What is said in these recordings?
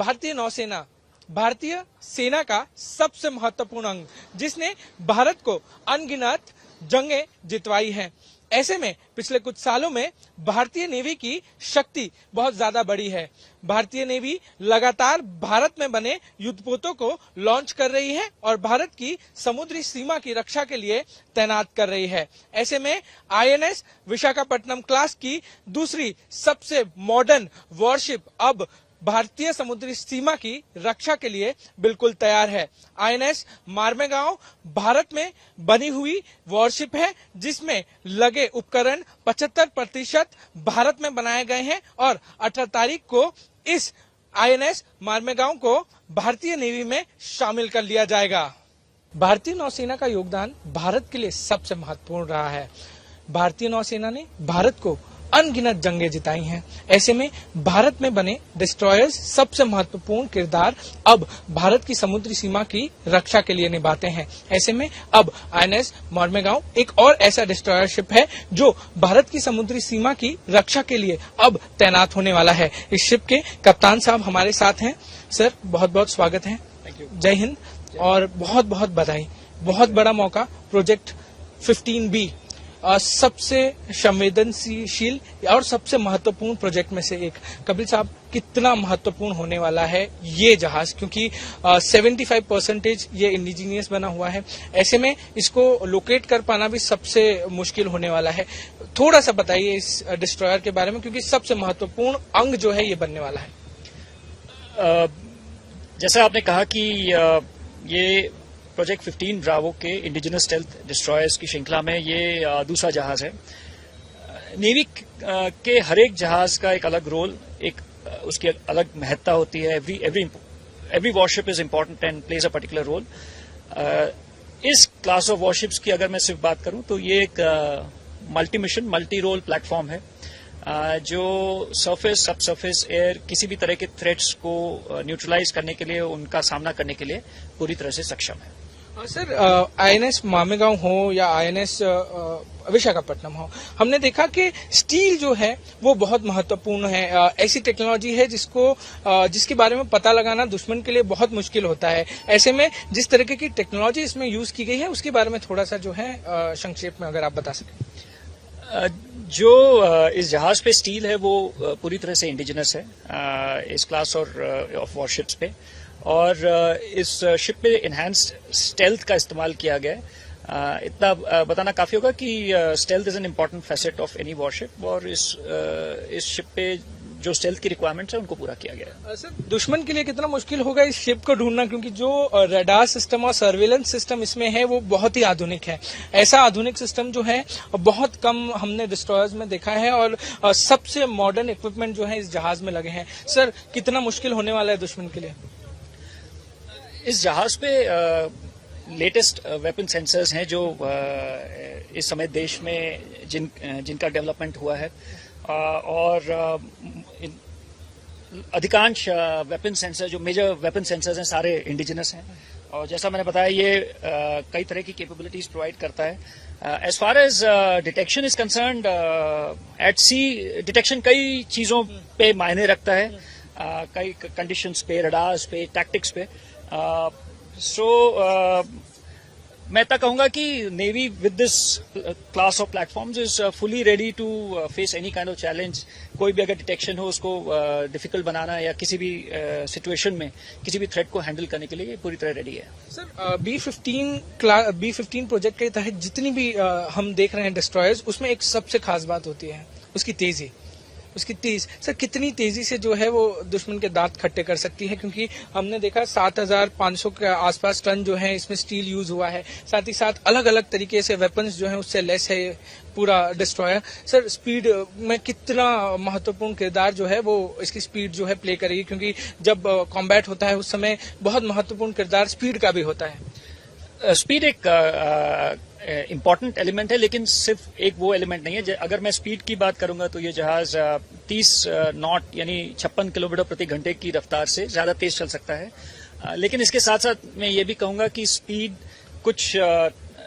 भारतीय नौसेना भारतीय सेना का सबसे महत्वपूर्ण अंग, जिसने भारत को अनगिनत जंगें जितवाई हैं। ऐसे में पिछले कुछ सालों में भारतीय नेवी की शक्ति बहुत ज्यादा बढ़ी है। भारतीय नेवी लगातार भारत में बने युद्धपोतों को लॉन्च कर रही है और भारत की समुद्री सीमा की रक्षा के लिए तैनात कर रही है। ऐसे में आईएनएस विशाखापट्टनम क्लास की दूसरी सबसे मॉडर्न वॉरशिप अब भारतीय समुद्री सीमा की रक्षा के लिए बिल्कुल तैयार है। आईएनएस मार्मेगांव भारत में बनी हुई वॉरशिप है, जिसमें लगे उपकरण 75% भारत में बनाए गए हैं और 18 तारीख को इस आईएनएस मार्मेगांव को भारतीय नेवी में शामिल कर लिया जाएगा। भारतीय नौसेना का योगदान भारत के लिए सबसे महत्वपूर्ण रहा है। भारतीय नौसेना ने भारत को अनगिनत जंगें जिताई हैं। ऐसे में भारत में बने डिस्ट्रॉयर्स सबसे महत्वपूर्ण किरदार अब भारत की समुद्री सीमा की रक्षा के लिए निभाते हैं। ऐसे में अब आईएनएस मार्मेगांव एक और ऐसा डिस्ट्रॉयर शिप है जो भारत की समुद्री सीमा की रक्षा के लिए अब तैनात होने वाला है। इस शिप के कप्तान साहब हमारे साथ हैं। सर, बहुत बहुत स्वागत है। जय हिंद और बहुत बहुत बधाई। बहुत बड़ा मौका, प्रोजेक्ट 15B सबसे संवेदनशील और सबसे महत्वपूर्ण प्रोजेक्ट में से एक। कपिल साहब, कितना महत्वपूर्ण होने वाला है ये जहाज, क्योंकि 75% ये इंडिजीनियस बना हुआ है। ऐसे में इसको लोकेट कर पाना भी सबसे मुश्किल होने वाला है। थोड़ा सा बताइए इस डिस्ट्रॉयर के बारे में, क्योंकि सबसे महत्वपूर्ण अंग जो है ये बनने वाला है। जैसा आपने कहा कि ये प्रोजेक्ट 15 ब्रावो के इंडिजिनस स्टेल्थ डिस्ट्रॉयर्स की श्रृंखला में ये दूसरा जहाज है। नेवी के हर एक जहाज का एक अलग रोल, एक उसकी अलग महत्ता होती है। Every warship is important and plays a particular role. इस क्लास ऑफ वॉरशिप्स की अगर मैं सिर्फ बात करूं तो ये एक multi mission multi role platform है जो सरफेस, सब सरफेस, एयर, किसी भी तरह के थ्रेट्स को न्यूट्रलाइज करने के लिए, उनका सामना करने के लिए पूरी तरह से सक्षम है। सर, आईएनएस मार्मेगांव हो या आईएनएस विशाखापट्टनम हो, हमने देखा कि स्टील जो है वो बहुत महत्वपूर्ण है। ऐसी टेक्नोलॉजी है जिसके बारे में पता लगाना दुश्मन के लिए बहुत मुश्किल होता है। ऐसे में जिस तरीके की टेक्नोलॉजी इसमें यूज की गई है उसके बारे में थोड़ा सा जो है संक्षेप में अगर आप बता सकें। जो इस जहाज पे स्टील है वो पूरी तरह से इंडिजिनस है इस क्लास और ऑफ वॉरशिप्स पे, और इस शिप पे इनहैंस्ड स्टेल्थ का इस्तेमाल किया गया है। इतना बताना काफी होगा कि stealth is an important facet of any worship, और इस शिप पे जो स्टेल्थ की रिक्वायरमेंट्स है उनको पूरा किया गया है। सर, दुश्मन के लिए कितना मुश्किल होगा इस शिप को ढूंढना, क्योंकि जो रडार सिस्टम और सर्वेलेंस सिस्टम इसमें है वो बहुत ही आधुनिक है। ऐसा आधुनिक सिस्टम जो है बहुत कम हमने डिस्ट्रॉयर्स में देखा है, और सबसे मॉडर्न इक्विपमेंट जो है इस जहाज में लगे हैं। सर, कितना मुश्किल होने वाला है दुश्मन के लिए? इस जहाज पे लेटेस्ट वेपन सेंसर्स हैं जो इस समय देश में जिनका डेवलपमेंट हुआ है, और अधिकांश वेपन सेंसर, जो मेजर वेपन सेंसर्स हैं, सारे इंडिजिनस हैं। और जैसा मैंने बताया, ये कई तरह की कैपेबिलिटीज प्रोवाइड करता है। As far as detection is concerned, at sea detection कई चीजों पे मायने रखता है, कई कंडीशंस पे, रडार्स पे, टैक्टिक्स पे। मैं तो कहूंगा कि navy with this class of platforms is fully ready to face any kind of challenge. कोई भी अगर डिटेक्शन हो उसको डिफिकल्ट बनाना, या किसी भी सिचुएशन में किसी भी थ्रेट को हैंडल करने के लिए पूरी तरह रेडी है। सर, B-15 प्रोजेक्ट के तहत जितनी भी हम देख रहे हैं डिस्ट्रॉयर्स, उसमें एक सबसे खास बात होती है उसकी तेजी। सर, कितनी तेजी से जो है वो दुश्मन के दांत खट्टे कर सकती है, क्योंकि हमने देखा 7500 के आसपास टन जो है इसमें स्टील यूज हुआ है। साथ ही साथ अलग अलग तरीके से वेपन्स जो है उससे लेस है पूरा डिस्ट्रॉयर। सर, स्पीड में कितना महत्वपूर्ण किरदार जो है वो इसकी स्पीड जो है प्ले करेगी, क्योंकि जब कॉम्बैट होता है उस समय बहुत महत्वपूर्ण किरदार स्पीड का भी होता है। स्पीड एक इम्पॉर्टेंट एलिमेंट है, लेकिन सिर्फ एक वो एलिमेंट नहीं है। अगर मैं स्पीड की बात करूंगा तो ये जहाज 30 नॉट यानी 56 किलोमीटर प्रति घंटे की रफ्तार से ज्यादा तेज चल सकता है। लेकिन इसके साथ साथ मैं ये भी कहूंगा कि स्पीड कुछ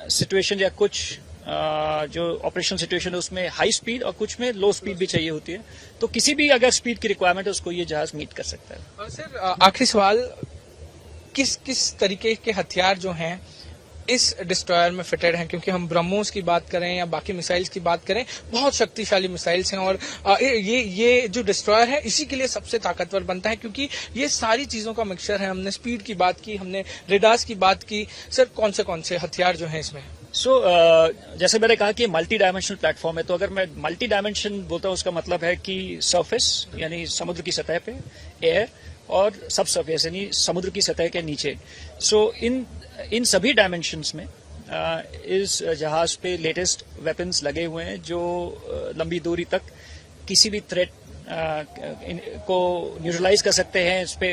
सिचुएशन या कुछ जो ऑपरेशनल सिचुएशन है उसमें हाई स्पीड और कुछ में लो स्पीड भी चाहिए होती है, तो किसी भी अगर स्पीड की रिक्वायरमेंट है उसको ये जहाज मीट कर सकता है। और सर आखिरी सवाल, किस किस तरीके के हथियार जो हैं इस डिस्ट्रॉयर में फिटेड हैं? क्योंकि हम ब्रह्मोस की बात करें या बाकी मिसाइल्स की बात करें, बहुत शक्तिशाली मिसाइल्स हैं और ये जो डिस्ट्रॉयर है इसी के लिए सबसे ताकतवर बनता है, क्योंकि ये सारी चीजों का मिक्सचर है। हमने स्पीड की बात की, हमने रेडार्स की बात की। सर कौन से हथियार जो हैं इसमें? जैसे मैंने कहा कि मल्टी डायमेंशनल प्लेटफॉर्म है, तो अगर मैं मल्टी डायमेंशन बोलता हूँ उसका मतलब है कि सरफेस यानी समुद्र की सतह पे, एयर और सब सरफेस यानी समुद्र की सतह के नीचे। इन सभी डायमेंशंस में इस जहाज पे लेटेस्ट वेपन्स लगे हुए हैं जो लंबी दूरी तक किसी भी थ्रेट को न्यूट्रलाइज कर सकते हैं। इस पे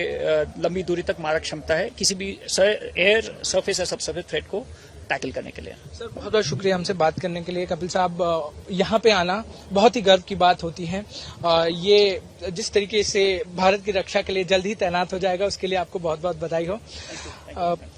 लंबी दूरी तक मारक क्षमता है किसी भी एयर, सरफेस या सब सरफेस थ्रेट को टैकल करने के लिए। सर बहुत बहुत शुक्रिया हमसे बात करने के लिए। कपिल साहब, यहाँ पे आना बहुत ही गर्व की बात होती है। ये जिस तरीके से भारत की रक्षा के लिए जल्द ही तैनात हो जाएगा, उसके लिए आपको बहुत बहुत बधाई हो।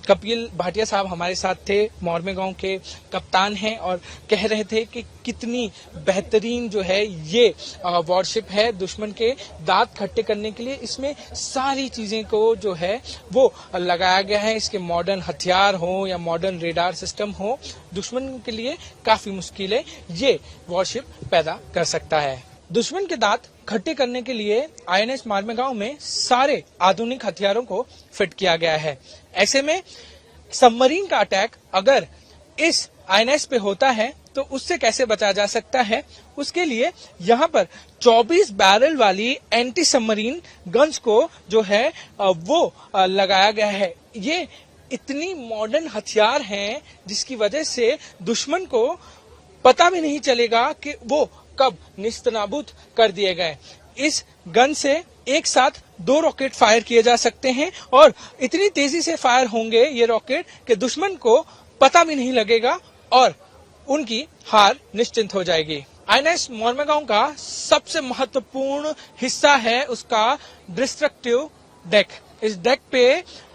कपिल भाटिया साहब हमारे साथ थे, मौर्मे गांव के कप्तान हैं और कह रहे थे कि कितनी बेहतरीन जो है ये वॉरशिप है दुश्मन के दांत खट्टे करने के लिए। इसमें सारी चीजें को जो है वो लगाया गया है। इसके मॉडर्न हथियार हो या मॉडर्न रेडार सिस्टम हो, दुश्मन के लिए काफी मुश्किलें ये वॉरशिप पैदा कर सकता है। दुश्मन के दांत खट्टे करने के लिए आईएनएस मार्मेगांव में सारे आधुनिक हथियारों को फिट किया गया है। ऐसे में सबमरीन का अटैक अगर इस आईएनएस पे होता है तो उससे कैसे बचा जा सकता है, उसके लिए यहाँ पर 24 बैरल वाली एंटी सबमरीन गन्स को जो है वो लगाया गया है। ये इतनी मॉडर्न हथियार हैं जिसकी वजह से दुश्मन को पता भी नहीं चलेगा कि वो कब निस्तनाबूद कर दिए गए। इस गन से एक साथ 2 रॉकेट फायर किए जा सकते हैं और इतनी तेजी से फायर होंगे ये रॉकेट कि दुश्मन को पता भी नहीं लगेगा और उनकी हार निश्चिंत हो जाएगी। आईएनएस मौर्मेगांव का सबसे महत्वपूर्ण हिस्सा है उसका डिस्ट्रक्टिव डेक। इस डेक पे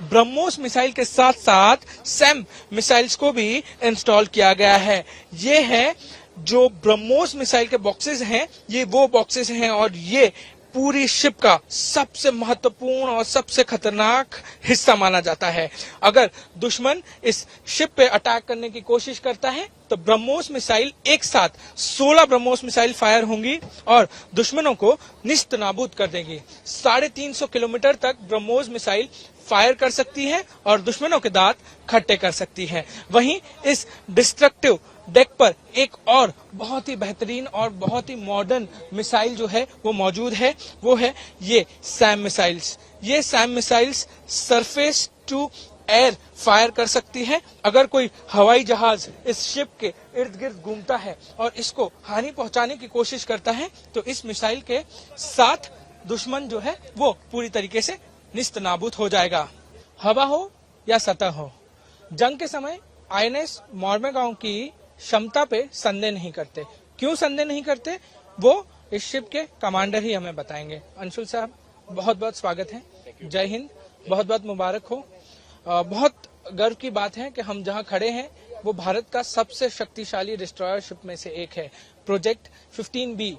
ब्रह्मोस मिसाइल के साथ साथ सैम मिसाइल्स को भी इंस्टॉल किया गया है। ये है जो ब्रह्मोस मिसाइल के बॉक्सेस हैं, ये वो बॉक्सेस हैं और ये पूरी शिप का सबसे महत्वपूर्ण और सबसे खतरनाक हिस्सा माना जाता है। अगर दुश्मन इस शिप पे अटैक करने की कोशिश करता है तो ब्रह्मोस मिसाइल एक साथ 16 ब्रह्मोस मिसाइल फायर होंगी और दुश्मनों को निस्तनाबूद कर देंगी। 350 किलोमीटर तक ब्रह्मोस मिसाइल फायर कर सकती है और दुश्मनों के दांत खट्टे कर सकती है। वहीं इस डिस्ट्रक्टिव डेक पर एक और बहुत ही बेहतरीन और बहुत ही मॉडर्न मिसाइल जो है वो मौजूद है, वो है ये सैम मिसाइल्स। ये SAM missiles surface to air fire कर सकती है। अगर कोई हवाई जहाज इस शिप के इर्द गिर्द घूमता है और इसको हानि पहुंचाने की कोशिश करता है तो इस मिसाइल के साथ दुश्मन जो है वो पूरी तरीके से निस्तनाबूद हो जाएगा। हवा हो या सतह हो, जंग के समय आईएनएस मौर्मेगांव की क्षमता पे संदेह नहीं करते। क्यों संदेह नहीं करते, वो इस शिप के कमांडर ही हमें बताएंगे। अंशुल साहब, बहुत बहुत स्वागत है। जय हिंद, बहुत बहुत मुबारक हो। बहुत गर्व की बात है कि हम जहां खड़े हैं वो भारत का सबसे शक्तिशाली डिस्ट्रॉयर शिप में से एक है। प्रोजेक्ट 15B,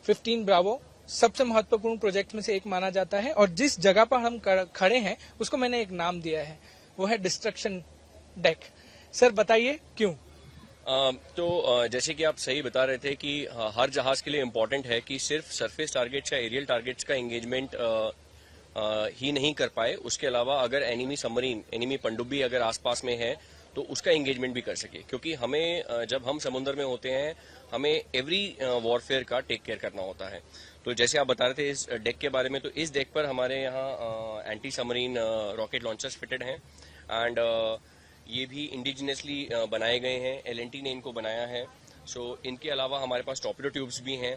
15 ब्रावो सबसे महत्वपूर्ण प्रोजेक्ट में से एक माना जाता है और जिस जगह पर हम खड़े हैं उसको मैंने एक नाम दिया है, वो है डिस्ट्रक्शन डेक। सर बताइए क्यों? तो जैसे कि आप सही बता रहे थे कि हर जहाज के लिए इम्पोर्टेंट है कि सिर्फ सरफेस टारगेट्स या एरियल टारगेट्स का एंगेजमेंट ही नहीं कर पाए, उसके अलावा अगर एनिमी सबमरीन, एनिमी पनडुब्बी अगर आसपास में है तो उसका एंगेजमेंट भी कर सके। क्योंकि हमें जब हम समुद्र में होते हैं हमें एवरी वॉरफेयर का टेक केयर करना होता है। तो जैसे आप बता रहे थे इस डेक के बारे में, तो इस डेक पर हमारे यहाँ anti submarine rocket launchers fitted हैं एंड ये भी इंडिजिनसली बनाए गए हैं। एलएनटी ने इनको बनाया है। सो इनके अलावा हमारे पास टॉर्पेडो ट्यूब्स भी हैं।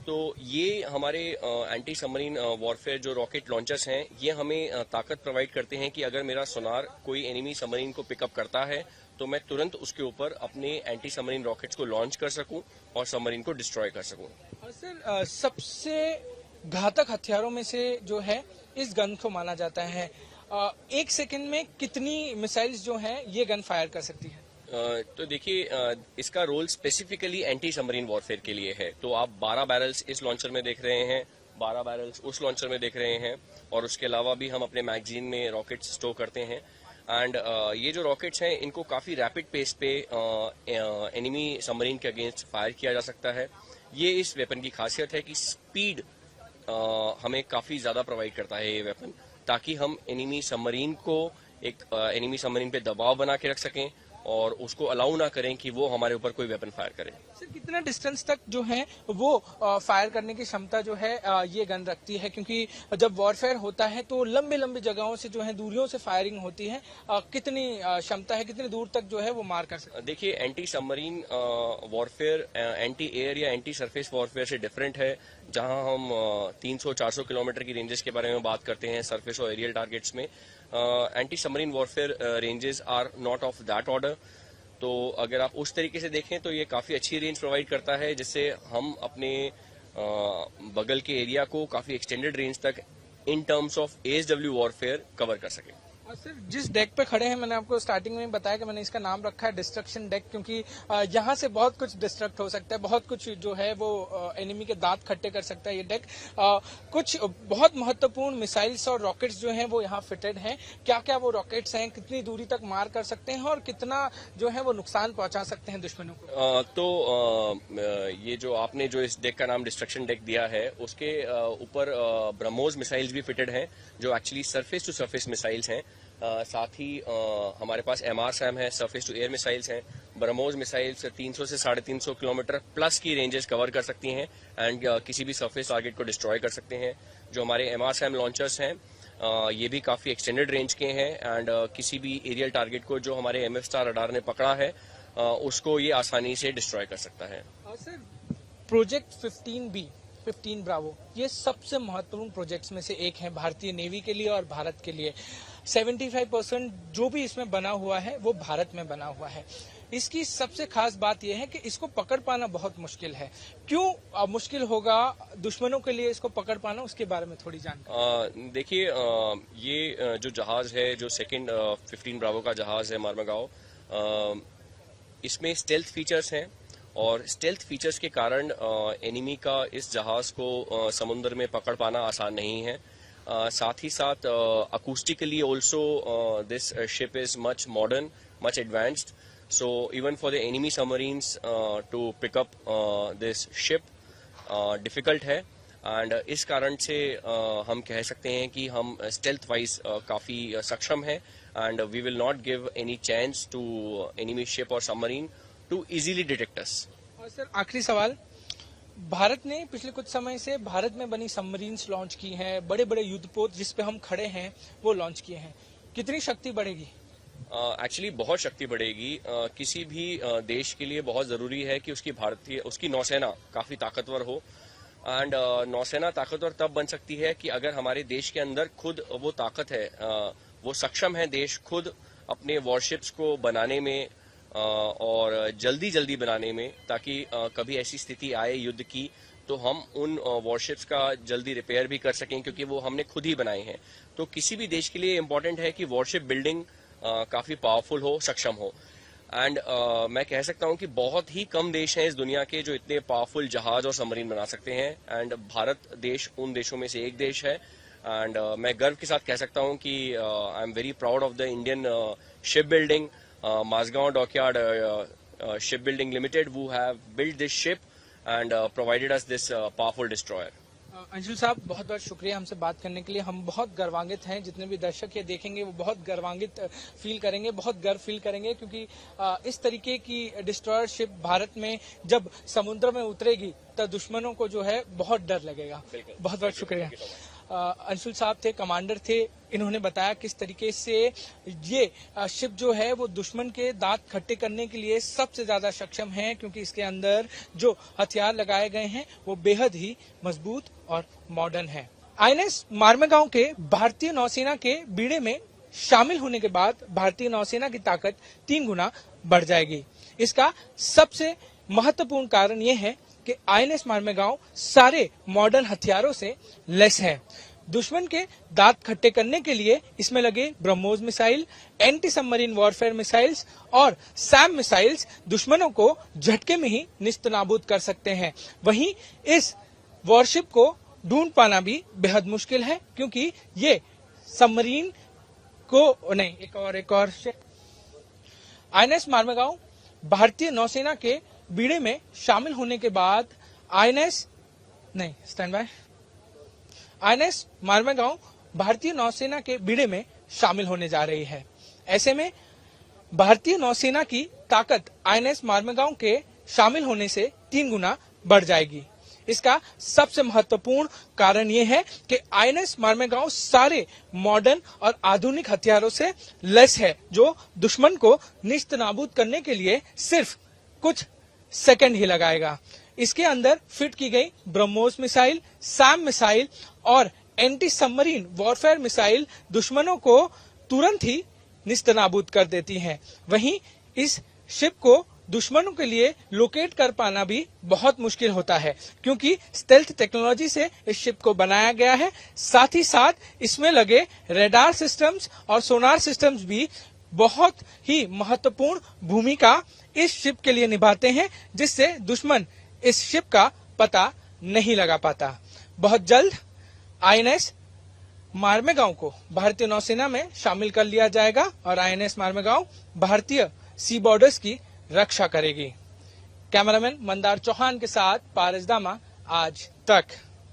तो ये हमारे एंटी सबमरीन वॉरफेयर जो रॉकेट लॉन्चर्स हैं ये हमें ताकत प्रोवाइड करते हैं कि अगर मेरा सोनार कोई एनिमी सबमरीन को पिकअप करता है तो मैं तुरंत उसके ऊपर अपने एंटी सबमरीन रॉकेट्स को लॉन्च कर सकूं और सबमरीन को डिस्ट्रॉय कर सकूं। सर सबसे घातक हथियारों में से जो है इस गन को माना जाता है। 1 सेकंड में कितनी मिसाइल्स जो हैं ये गन फायर कर सकती है? तो देखिए, इसका role specifically anti submarine warfare के लिए है। तो आप 12 बैरल्स इस लॉन्चर में देख रहे हैं, 12 बैरल्स उस लॉन्चर में देख रहे हैं, और उसके अलावा भी हम अपने मैगजीन में रॉकेट्स स्टोर करते हैं। एंड ये जो रॉकेट्स हैं, इनको काफी रैपिड पेस पे एनिमी सबमरीन के अगेंस्ट फायर किया जा सकता है। ये इस वेपन की खासियत है कि स्पीड हमें काफी ज्यादा प्रोवाइड करता है ये वेपन, ताकि हम एनिमी सबमरीन को एक एनिमी सबमरीन पे दबाव बना के रख सकें और उसको अलाउ ना करें कि वो हमारे ऊपर कोई वेपन फायर करे। सर, कितना डिस्टेंस तक जो है वो फायर करने की क्षमता जो है ये गन रखती है? क्योंकि जब वॉरफेयर होता है तो लंबी लंबी जगहों से जो है दूरियों से फायरिंग होती है। कितनी क्षमता है, कितनी दूर तक जो है वो मार कर सकते हैं? देखिए, anti submarine warfare anti air या एंटी सरफेस वॉरफेयर से डिफरेंट है, जहां हम 300-400 किलोमीटर की रेंजेस के बारे में बात करते हैं सरफेस और एरियल टारगेट्स में। Anti submarine warfare ranges are not of that order. तो अगर आप उस तरीके से देखें तो ये काफी अच्छी रेंज प्रोवाइड करता है, जिससे हम अपने बगल के एरिया को काफी एक्सटेंडेड रेंज तक in terms of ASW warfare cover कर सके। और सर, जिस डेक पे खड़े हैं, मैंने आपको स्टार्टिंग में बताया कि मैंने इसका नाम रखा है डिस्ट्रक्शन डेक, क्योंकि यहाँ से बहुत कुछ डिस्ट्रक्ट हो सकता है, बहुत कुछ जो है वो एनिमी के दांत खट्टे कर सकता है ये डेक। कुछ बहुत महत्वपूर्ण मिसाइल्स और रॉकेट्स जो हैं वो यहाँ फिटेड हैं। क्या क्या वो रॉकेट्स हैं, कितनी दूरी तक मार कर सकते हैं और कितना जो है वो नुकसान पहुंचा सकते हैं दुश्मनों को? ये जो आपने जो इस डेक का नाम डिस्ट्रक्शन डेक दिया है, उसके ऊपर ब्रह्मोस मिसाइल्स भी फिटेड हैं, जो actually surface to surface missiles हैं। साथ ही हमारे पास MRSAM है, सरफेस टू एयर मिसाइल्स हैं। ब्रह्मोस मिसाइल्स 300 से 350 किलोमीटर प्लस की रेंजेस कवर कर सकती हैं एंड किसी भी सरफेस टारगेट को डिस्ट्रॉय कर सकते हैं। जो हमारे MRSAM लॉन्चर्स हैं, ये भी काफी एक्सटेंडेड रेंज के हैं एंड किसी भी एरियल टारगेट को जो हमारे MF स्टार रडार ने पकड़ा है, उसको ये आसानी से डिस्ट्रॉय कर सकता है। सर, प्रोजेक्ट 15B 15 ब्रावो ये सबसे महत्वपूर्ण प्रोजेक्ट्स में से एक है भारतीय नेवी के लिए और भारत के लिए। 75% जो भी इसमें बना हुआ है वो भारत में बना हुआ है। इसकी सबसे खास बात यह है कि इसको पकड़ पाना बहुत मुश्किल है। क्यों मुश्किल होगा दुश्मनों के लिए इसको पकड़ पाना, उसके बारे में थोड़ी जानकारी। देखिए, ये जो जहाज है, जो सेकंड 15 ब्रावो का जहाज है मार्मागाओ, इसमें स्टेल्थ फीचर्स हैं और स्टेल्थ फीचर्स के कारण एनिमी का इस जहाज को समुद्र में पकड़ पाना आसान नहीं है। साथ ही साथ acoustically also this ship is much modern, much advanced, so even for the enemy submarines to pick up this ship difficult है। एंड इस कारण से हम कह सकते हैं कि हम स्टेल्थ वाइज काफी सक्षम हैं and we will not give any chance to enemy ship और submarine to easily detect us. और सर, आखिरी सवाल, भारत ने पिछले कुछ समय से भारत में बनी सबमरीन्स लॉन्च की हैं, बड़े बड़े युद्धपोत जिस पे हम खड़े हैं वो लॉन्च किए हैं। कितनी शक्ति बढ़ेगी? एक्चुअली बहुत शक्ति बढ़ेगी। किसी भी देश के लिए बहुत जरूरी है कि उसकी नौसेना काफी ताकतवर हो एंड नौसेना ताकतवर तब बन सकती है कि अगर हमारे देश के अंदर खुद वो ताकत है, वो सक्षम है देश खुद अपने वॉरशिप्स को बनाने में और जल्दी बनाने में, ताकि कभी ऐसी स्थिति आए युद्ध की तो हम उन वॉरशिप्स का जल्दी रिपेयर भी कर सकें, क्योंकि वो हमने खुद ही बनाए हैं। तो किसी भी देश के लिए इम्पोर्टेंट है कि वॉरशिप बिल्डिंग काफी पावरफुल हो, सक्षम हो। एंड मैं कह सकता हूं कि बहुत ही कम देश हैं इस दुनिया के जो इतने पावरफुल जहाज और सबमरीन बना सकते हैं एंड भारत देश उन देशों में से एक देश है। एंड मैं गर्व के साथ कह सकता हूं कि I am very proud of the Indian ship building Mazgaon Dockyard Shipbuilding Limited, who have built this ship and provided us this powerful destroyer. Anshul साहब, बहुत बहुत शुक्रिया हमसे बात करने के लिए। हम बहुत गर्वान्वित हैं, जितने भी दर्शक ये देखेंगे वो बहुत गर्वान्वित फील करेंगे, बहुत गर्व फील करेंगे, क्योंकि इस तरीके की डिस्ट्रॉयर शिप भारत में जब समुद्र में उतरेगी तो दुश्मनों को जो है बहुत डर लगेगा। बहुत बहुत शुक्रिया। अंशुल साहब थे, कमांडर थे, इन्होंने बताया किस तरीके से ये शिप जो है वो दुश्मन के दांत खट्टे करने के लिए सबसे ज्यादा सक्षम है, क्योंकि इसके अंदर जो हथियार लगाए गए हैं वो बेहद ही मजबूत और मॉडर्न है। INS मार्मागांव के भारतीय नौसेना के बीड़े में शामिल होने के बाद भारतीय नौसेना की ताकत 3 गुना बढ़ जाएगी। इसका सबसे महत्वपूर्ण कारण यह है कि INS मार्मागांव सारे मॉडर्न हथियारों से लैस है। दुश्मन के दांत खट्टे करने के लिए इसमें लगे BrahMos missile, anti submarine warfare missiles और सैम मिसाइल्स दुश्मनों को झटके में ही निस्तनाबूद कर सकते हैं। वहीं इस वॉरशिप को ढूंढ पाना भी बेहद मुश्किल है, क्योंकि ये सबमरीन को नहीं एक और INS मार्मेगांव भारतीय नौसेना के बीड़े में शामिल होने के बाद INS मार्मेगांव भारतीय नौसेना के बीड़े में शामिल होने जा रही है। ऐसे में भारतीय नौसेना की ताकत INS मार्मेगांव के शामिल होने से 3 गुना बढ़ जाएगी। इसका सबसे महत्वपूर्ण कारण यह है कि INS मार्मेगांव सारे मॉडर्न और आधुनिक हथियारों से लैस है, जो दुश्मन को निस्तनाबूद करने के लिए सिर्फ कुछ सेकंड ही लगाएगा। इसके अंदर फिट की गई ब्रह्मोस मिसाइल, सैम मिसाइल और एंटी सबमरीन वॉरफेयर मिसाइल दुश्मनों को तुरंत ही निस्तनाबूद कर देती हैं। वहीं इस शिप को दुश्मनों के लिए लोकेट कर पाना भी बहुत मुश्किल होता है, क्योंकि स्टेल्थ टेक्नोलॉजी से इस शिप को बनाया गया है। साथ ही साथ इसमें लगे रेडार सिस्टम्स और सोनार सिस्टम्स भी बहुत ही महत्वपूर्ण भूमिका इस शिप के लिए निभाते हैं, जिससे दुश्मन इस शिप का पता नहीं लगा पाता। बहुत जल्द INS मार्मेगांव को भारतीय नौसेना में शामिल कर लिया जाएगा और INS मार्मेगांव भारतीय सी बॉर्डर्स की रक्षा करेगी। कैमरामैन मंदार चौहान के साथ पारस दामा, आज तक।